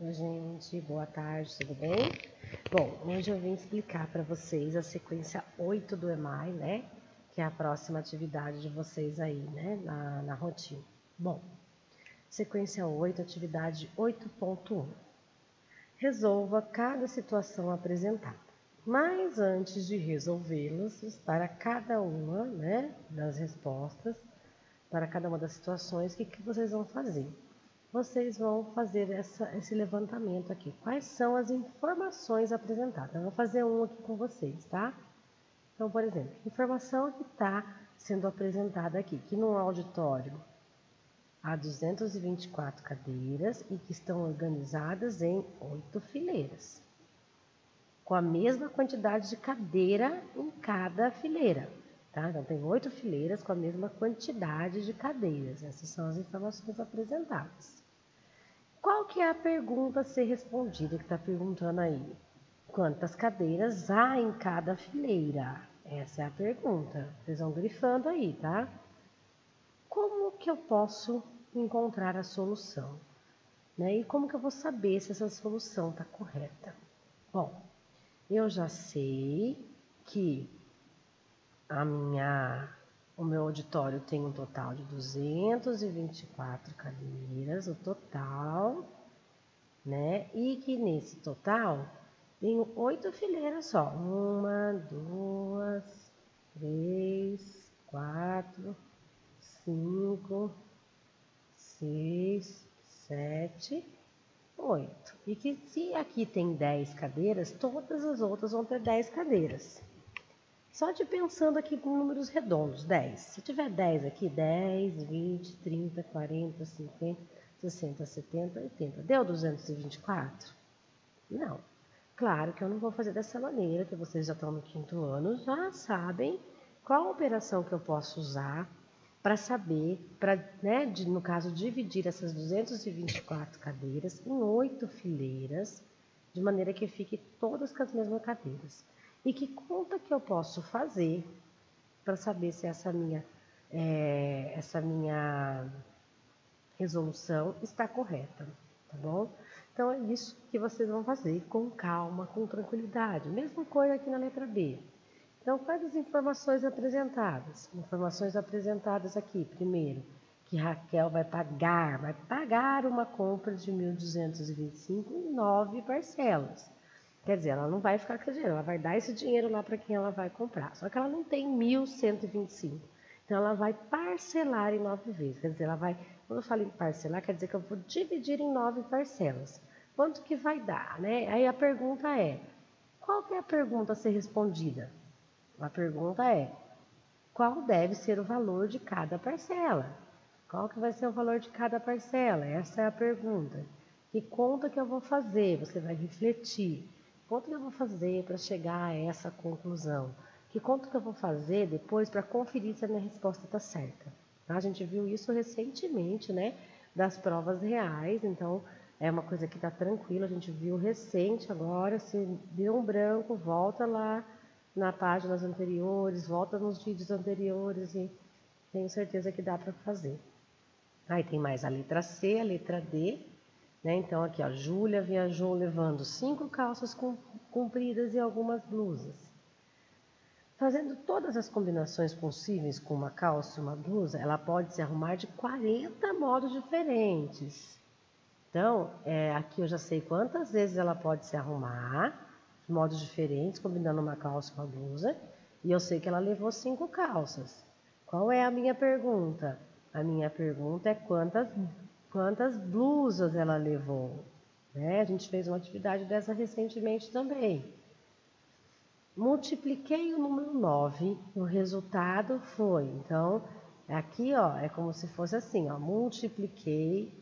Oi, gente, boa tarde, tudo bem? Bom, hoje eu vim explicar para vocês a sequência 8 do EMAI, né? Que é a próxima atividade de vocês aí, né? Na rotina. Bom, sequência 8, atividade 8.1. Resolva cada situação apresentada. Mas antes de resolvê-las, para cada uma, né, das respostas, para cada uma das situações, o que vocês vão fazer? Vocês vão fazer esse levantamento aqui. Quais são as informações apresentadas? Eu vou fazer um aqui com vocês, tá? Então, por exemplo, informação que está sendo apresentada aqui, que no auditório há 224 cadeiras e que estão organizadas em 8 fileiras, com a mesma quantidade de cadeira em cada fileira. Tá? Então, tem 8 fileiras com a mesma quantidade de cadeiras. Essas são as informações apresentadas. Qual que é a pergunta a ser respondida, que está perguntando aí? Quantas cadeiras há em cada fileira? Essa é a pergunta. Vocês vão grifando aí, tá? Como que eu posso encontrar a solução? Né? E como que eu vou saber se essa solução está correta? Bom, eu já sei que o meu auditório tem um total de 224 cadeiras, o total, né? E que nesse total tem 8 fileiras só. 1, 2, 3, 4, 5, 6, 7, 8. E que se aqui tem 10 cadeiras, todas as outras vão ter 10 cadeiras. Só de pensando aqui com números redondos, 10. Se tiver 10 aqui, 10, 20, 30, 40, 50, 60, 70, 80. Deu 224? Não. Claro que eu não vou fazer dessa maneira, que vocês já estão no 5º ano, já sabem qual operação que eu posso usar para saber, né, no caso, dividir essas 224 cadeiras em 8 fileiras, de maneira que fique todas com as mesmas cadeiras. E que conta que eu posso fazer para saber se essa minha resolução está correta, tá bom? Então, é isso que vocês vão fazer com calma, com tranquilidade. Mesma coisa aqui na letra B. Então, quais as informações apresentadas? Informações apresentadas aqui, primeiro, que Raquel vai pagar uma compra de 1.225 em 9 parcelas. Quer dizer, ela não vai ficar com esse dinheiro, ela vai dar esse dinheiro lá para quem ela vai comprar. Só que ela não tem 1.125. Então, ela vai parcelar em 9 vezes. Quer dizer, quando eu falo em parcelar, quer dizer que eu vou dividir em 9 parcelas. Quanto que vai dar, né? Aí a pergunta é, qual que é a pergunta a ser respondida? A pergunta é, qual deve ser o valor de cada parcela? Qual que vai ser o valor de cada parcela? Essa é a pergunta. Que conta que eu vou fazer? Você vai refletir. Conta que eu vou fazer para chegar a essa conclusão? Que conta que eu vou fazer depois para conferir se a minha resposta está certa? A gente viu isso recentemente, né? Das provas reais, então é uma coisa que está tranquila. A gente viu recente agora, se deu um branco, volta lá nas páginas anteriores, volta nos vídeos anteriores e tenho certeza que dá para fazer. Aí tem mais a letra C, a letra D, né? Então aqui, ó, Júlia viajou levando 5 calças compridas e algumas blusas. Fazendo todas as combinações possíveis com uma calça e uma blusa, ela pode se arrumar de 40 modos diferentes. Então, aqui eu já sei quantas vezes ela pode se arrumar, de modos diferentes, combinando uma calça e uma blusa, e eu sei que ela levou 5 calças. Qual é a minha pergunta? A minha pergunta é quantas blusas ela levou, né? A gente fez uma atividade dessa recentemente também. Multipliquei o número 9, o resultado foi, então, aqui, ó, é como se fosse assim, ó, multipliquei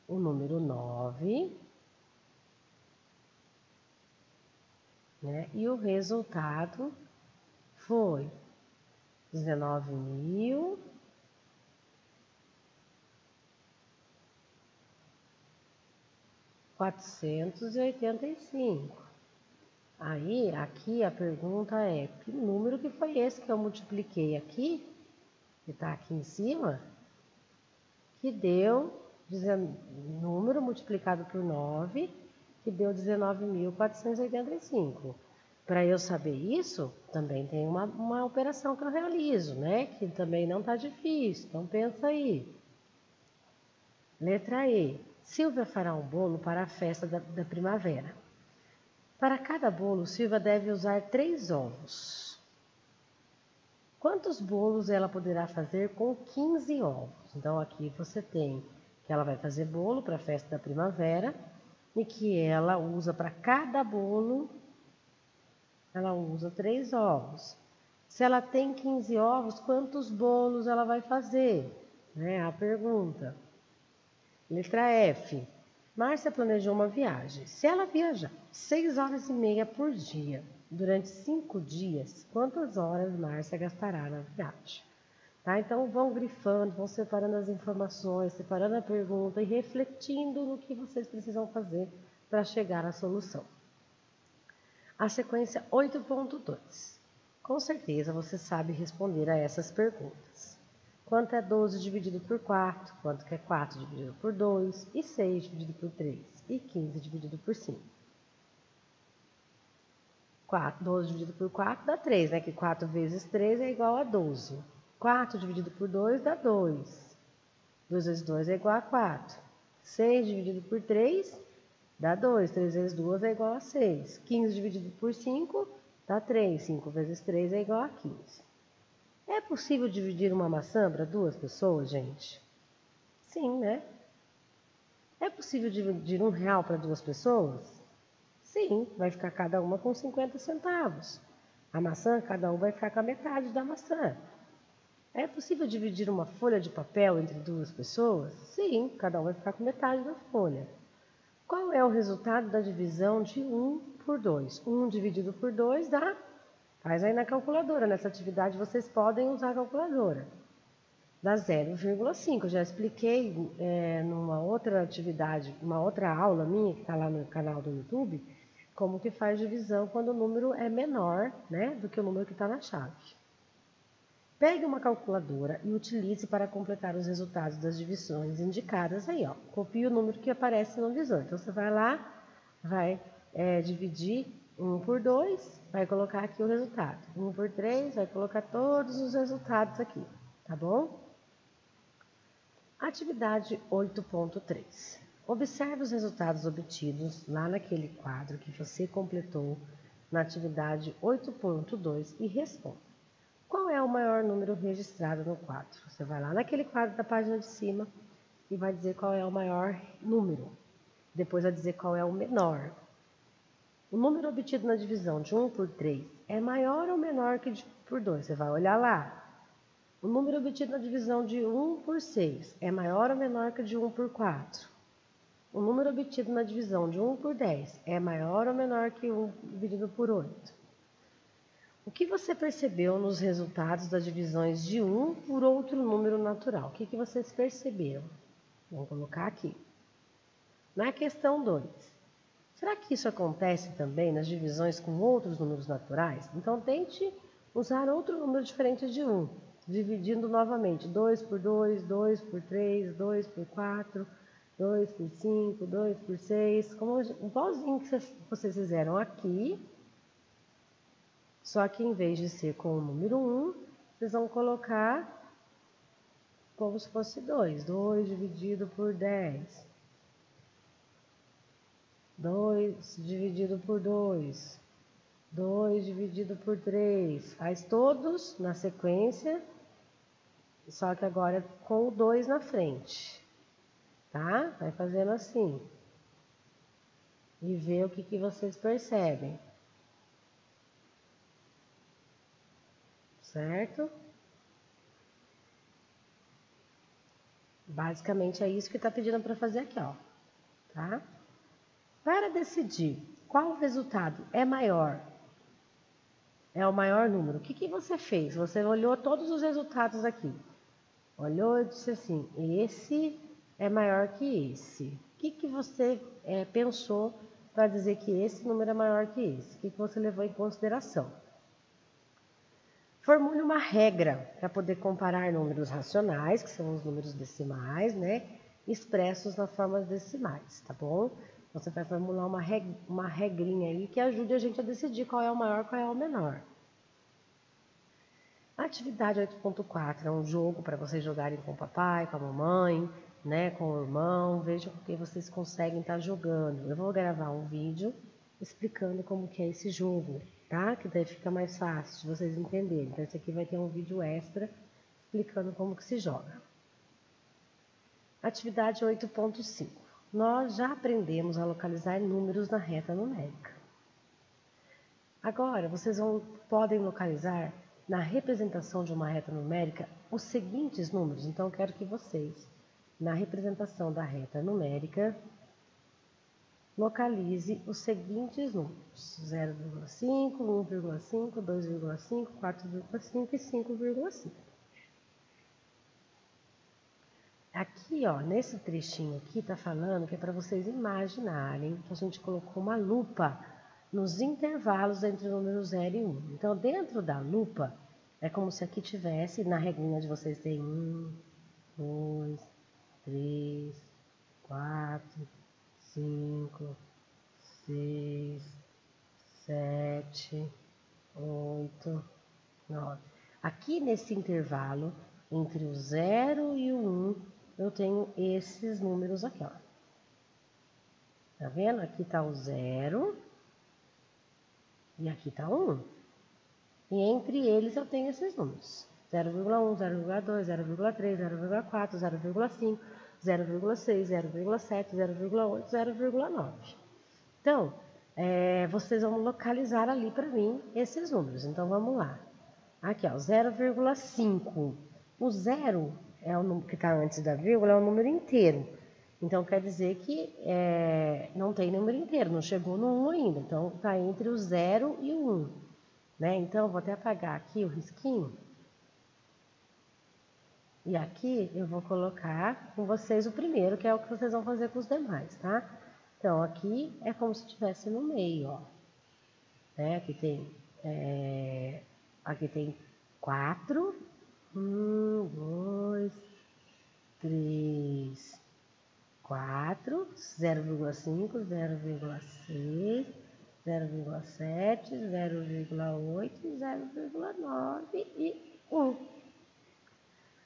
o número 9, né, e o resultado foi 19.485. Aí, aqui a pergunta é, que número que foi esse que eu multipliquei aqui, que está aqui em cima, que deu número multiplicado por 9, que deu 19.485. Para eu saber isso, também tem uma operação que eu realizo, né? Que também não está difícil, então pensa aí. Letra E. Silvia fará um bolo para a festa da primavera. Para cada bolo, Silvia deve usar 3 ovos. Quantos bolos ela poderá fazer com 15 ovos? Então, aqui você tem que ela vai fazer bolo para a festa da primavera e que ela usa para cada bolo, ela usa 3 ovos. Se ela tem 15 ovos, quantos bolos ela vai fazer? É a pergunta. Letra F. Márcia planejou uma viagem. Se ela viajar 6 horas e meia por dia, durante 5 dias, quantas horas Márcia gastará na viagem? Tá? Então, vão grifando, vão separando as informações, separando a pergunta e refletindo no que vocês precisam fazer para chegar à solução. A sequência 8.2. Com certeza você sabe responder a essas perguntas. Quanto é 12 dividido por 4? Quanto que é 4 dividido por 2? E 6 dividido por 3? E 15 dividido por 5? 12 dividido por 4 dá 3, né? Que 4 vezes 3 é igual a 12. 4 dividido por 2 dá 2. 2 vezes 2 é igual a 4. 6 dividido por 3 dá 2. 3 vezes 2 é igual a 6. 15 dividido por 5 dá 3. 5 vezes 3 é igual a 15. É possível dividir uma maçã para 2 pessoas, gente? Sim, né? É possível dividir R$1 para 2 pessoas? Sim, vai ficar cada uma com 50 centavos. A maçã, cada um vai ficar com a metade da maçã. É possível dividir uma folha de papel entre 2 pessoas? Sim, cada um vai ficar com metade da folha. Qual é o resultado da divisão de 1 por 2? 1 dividido por 2 dá... Faz aí na calculadora. Nessa atividade vocês podem usar a calculadora. Dá 0,5. Já expliquei numa outra atividade, uma outra aula minha que está lá no canal do YouTube, como que faz divisão quando o número é menor, né, do que o número que está na chave. Pegue uma calculadora e utilize para completar os resultados das divisões indicadas aí, ó. Copie o número que aparece no visor. Então, você vai lá, vai dividir 1 por 2, vai colocar aqui o resultado. 1 por 3, vai colocar todos os resultados aqui, tá bom? Atividade 8.3. Observe os resultados obtidos lá naquele quadro que você completou na atividade 8.2 e responda. Qual é o maior número registrado no quadro? Você vai lá naquele quadro da página de cima e vai dizer qual é o maior número. Depois vai dizer qual é o menor. O número obtido na divisão de 1 por 3 é maior ou menor que de 1 por 2? Você vai olhar lá. O número obtido na divisão de 1 por 6 é maior ou menor que de 1 por 4? O número obtido na divisão de 1 por 10 é maior ou menor que 1 dividido por 8? O que você percebeu nos resultados das divisões de 1 por outro número natural? O que vocês perceberam? Vamos colocar aqui. Na questão 2. Será que isso acontece também nas divisões com outros números naturais? Então, tente usar outro número diferente de 1. Dividindo novamente 2 por 2, 2 por 3, 2 por 4, 2 por 5, 2 por 6. Como igualzinho que vocês fizeram aqui. Só que em vez de ser com o número 1, vocês vão colocar como se fosse 2. 2 dividido por 10. 2 dividido por 2. 2 dividido por 3. Faz todos na sequência, só que agora com o 2 na frente. Tá? Vai fazendo assim. E vê o que vocês percebem. Certo? Basicamente é isso que está pedindo para fazer aqui, ó. Tá? Para decidir qual resultado é maior, é o maior número, o que você fez? Você olhou todos os resultados aqui. Olhou e disse assim, esse é maior que esse. O que você pensou para dizer que esse número é maior que esse? O que você levou em consideração? Formule uma regra para poder comparar números racionais, que são os números decimais, né? expressos na forma decimais, tá bom? Você vai formular uma regrinha aí que ajude a gente a decidir qual é o maior, qual é o menor. A atividade 8.4 é um jogo para vocês jogarem com o papai, com a mamãe, né, com o irmão. Vejam com quem vocês conseguem estar jogando. Eu vou gravar um vídeo explicando como que é esse jogo, tá? Que daí fica mais fácil de vocês entenderem. Então, esse aqui vai ter um vídeo extra explicando como que se joga. Atividade 8.5. Nós já aprendemos a localizar números na reta numérica. Agora, vocês podem localizar na representação de uma reta numérica os seguintes números. Então, eu quero que vocês, na representação da reta numérica, localize os seguintes números: 0,5, 1,5, 2,5, 4,5 e 5,5. Aqui, ó, nesse trechinho aqui, tá falando que é para vocês imaginarem que a gente colocou uma lupa nos intervalos entre o número 0 e 1. Então, dentro da lupa, é como se aqui tivesse, na regrinha de vocês tem 1, 2, 3, 4, 5, 6, 7, 8, 9. Aqui nesse intervalo, entre o 0 e o 1, eu tenho esses números aqui, ó. Tá vendo? Aqui tá o 0 e aqui tá o 1. E entre eles eu tenho esses números: 0,1, 0,2, 0,3, 0,4, 0,5, 0,6, 0,7, 0,8, 0,9. Então, vocês vão localizar ali para mim esses números. Então, vamos lá. Aqui, ó, 0,5. O 0 é o número que está antes da vírgula, é o número inteiro. Então, quer dizer que não tem número inteiro, não chegou no 1 ainda. Então, está entre o 0 e o 1. Né? Então, vou até apagar aqui o risquinho. E aqui eu vou colocar com vocês o primeiro, que é o que vocês vão fazer com os demais, tá? Então, aqui é como se estivesse no meio, ó. Né? Aqui tem 4. 1, 2, 3, 4, 0,5, 0,6, 0,7, 0,8, 0,9 e 1.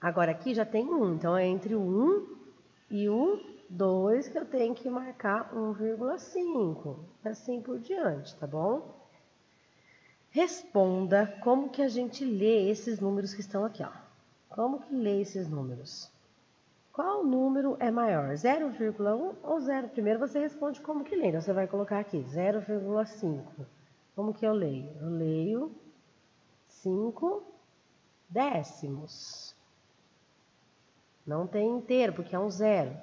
Agora aqui já tem 1, então é entre o 1 e o 2 que eu tenho que marcar 1,5, assim por diante, tá bom? Responda como que a gente lê esses números que estão aqui, ó. Como que lê esses números? Qual número é maior, 0,1 ou 0? Primeiro você responde como que lê. Então, você vai colocar aqui 0,5. Como que eu leio? Eu leio 5 décimos. Não tem inteiro, porque é um 0.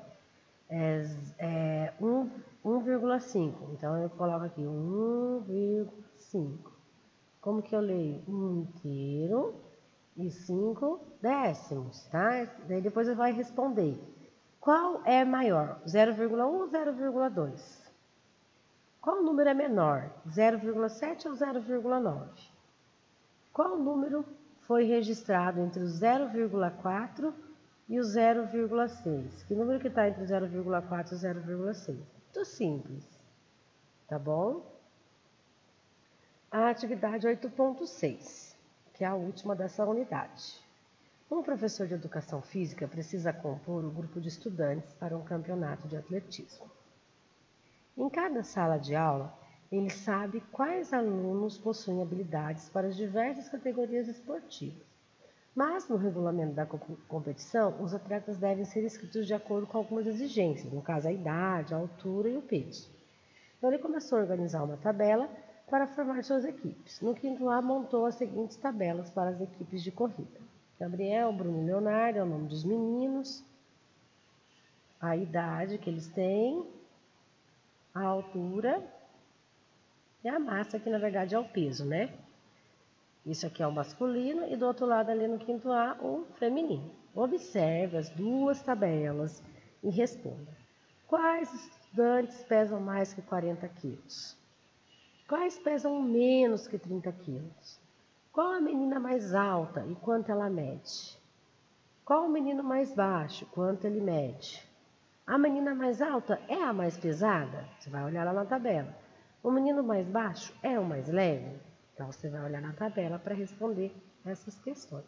É 1,5. Então, eu coloco aqui 1,5. Como que eu leio? 1 inteiro e 5 décimos, tá? Daí depois você vai responder. Qual é maior, 0,1 ou 0,2? Qual número é menor, 0,7 ou 0,9? Qual número foi registrado entre o 0,4 e o 0,6? Que número que está entre o 0,4 e o 0,6? Muito simples, tá bom? A atividade 8.6, que é a última dessa unidade. Um professor de educação física precisa compor um grupo de estudantes para um campeonato de atletismo. Em cada sala de aula, ele sabe quais alunos possuem habilidades para as diversas categorias esportivas. Mas, no regulamento da competição, os atletas devem ser inscritos de acordo com algumas exigências, no caso a idade, a altura e o peso. Então, ele começou a organizar uma tabela para formar suas equipes. No quinto A, montou as seguintes tabelas para as equipes de corrida: Gabriel, Bruno e Leonardo é o nome dos meninos, a idade que eles têm, a altura e a massa, que na verdade é o peso, né? Isso aqui é o masculino e do outro lado ali no quinto A, o feminino. Observe as duas tabelas e responda. Quais estudantes pesam mais que 40 quilos? Quais pesam menos que 30 quilos? Qual a menina mais alta e quanto ela mede? Qual o menino mais baixo, quanto ele mede? A menina mais alta é a mais pesada? Você vai olhar lá na tabela. O menino mais baixo é o mais leve? Então, você vai olhar na tabela para responder essas questões,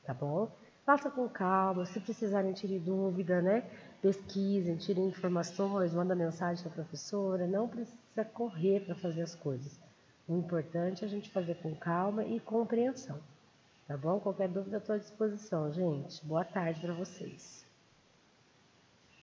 tá bom? Faça com calma, se precisarem tirar dúvida, né? Pesquisem, tirem informações, manda mensagem para a professora, não precisa correr para fazer as coisas. O importante é a gente fazer com calma e compreensão, tá bom? Qualquer dúvida, estou à disposição, gente. Boa tarde para vocês.